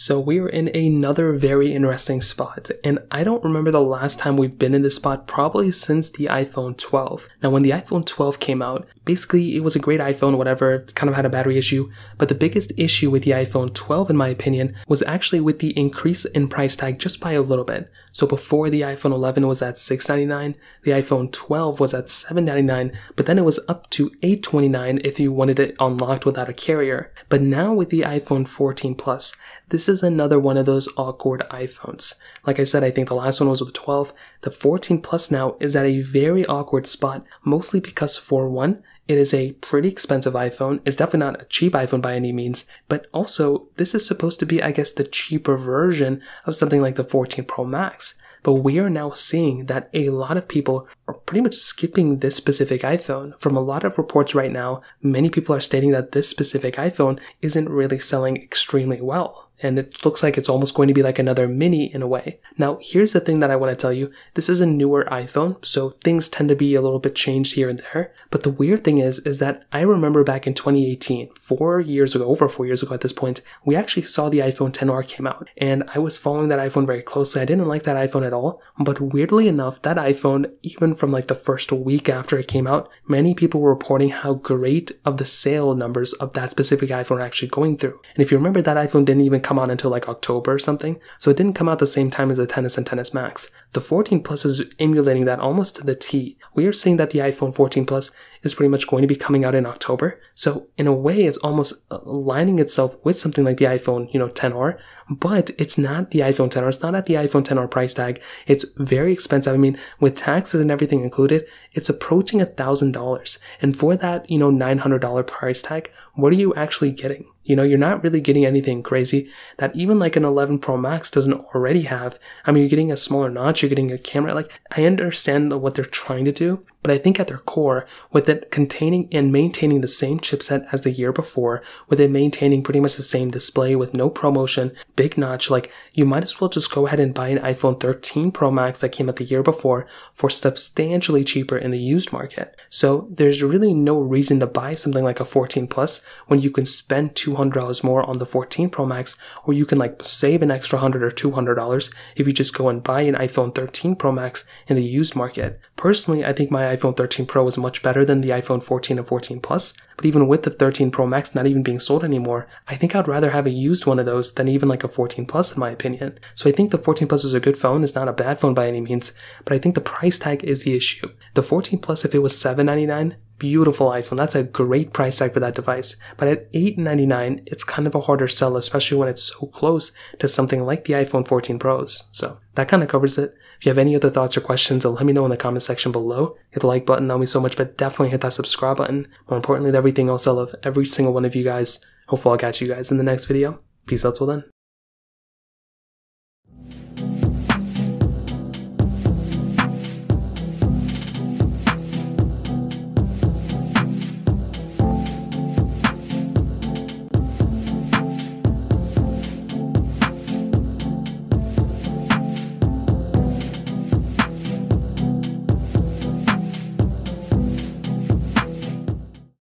So we are in another very interesting spot, and I don't remember the last time we've been in this spot, probably since the iPhone 12. Now when the iPhone 12 came out, basically it was a great iPhone, whatever, it kind of had a battery issue, but the biggest issue with the iPhone 12 in my opinion was actually with the increase in price tag just by a little bit. So before the iPhone 11 was at $699, the iPhone 12 was at $799, but then it was up to $829 if you wanted it unlocked without a carrier. But now with the iPhone 14 Plus, this is another one of those awkward iPhones. Like I said, I think the last one was with the 12. The 14 Plus now is at a very awkward spot, mostly because for one, it is a pretty expensive iPhone. It's definitely not a cheap iPhone by any means, but also this is supposed to be, I guess, the cheaper version of something like the 14 Pro Max. But we are now seeing that a lot of people are pretty much skipping this specific iPhone. From a lot of reports right now, many people are stating that this specific iPhone isn't really selling extremely well. And it looks like it's almost going to be like another mini in a way. Now, here's the thing that I want to tell you. This is a newer iPhone, so things tend to be a little bit changed here and there. But the weird thing is that I remember back in 2018, 4 years ago, over 4 years ago at this point, we actually saw the iPhone XR came out. And I was following that iPhone very closely. I didn't like that iPhone at all. But weirdly enough, that iPhone, even from like the first week after it came out, many people were reporting how great of the sale numbers of that specific iPhone are actually going through. And if you remember, that iPhone didn't even come out until like October or something, so it didn't come out the same time as the XS and XS Max. The 14 Plus is emulating that almost to the T. We are seeing that the iPhone 14 Plus is pretty much going to be coming out in October, so in a way it's almost aligning itself with something like the iPhone, XR, but it's not the iPhone XR, it's not at the iPhone XR price tag. It's very expensive. I mean, with taxes and everything included, it's approaching $1,000, and for that, $900 price tag, what are you actually getting? You're not really getting anything crazy that even like an 11 Pro Max doesn't already have. I mean, you're getting a smaller notch, you're getting a camera. Like, I understand what they're trying to do, but I think at their core, with it containing and maintaining the same chipset as the year before, with it maintaining pretty much the same display with no ProMotion, big notch, like, you might as well just go ahead and buy an iPhone 13 Pro Max that came out the year before for substantially cheaper in the used market. So there's really no reason to buy something like a 14 Plus when you can spend $200 more on the 14 Pro Max, or you can like save an extra $100 or $200 if you just go and buy an iPhone 13 Pro Max in the used market. Personally, I think my iPhone 13 Pro is much better than the iPhone 14 and 14 Plus, but even with the 13 Pro Max not even being sold anymore, I think I'd rather have a used one of those than even like a 14 Plus in my opinion. So I think the 14 Plus is a good phone, it's not a bad phone by any means, but I think the price tag is the issue. The 14 Plus, if it was $799, beautiful iPhone, that's a great price tag for that device, but at $899, it's kind of a harder sell, especially when it's so close to something like the iPhone 14 Pros. So that kind of covers it. If you have any other thoughts or questions, let me know in the comment section below. Hit the like button, that would mean so much, but definitely hit that subscribe button. More importantly than everything else, I love every single one of you guys. Hopefully I'll catch you guys in the next video. Peace out till then.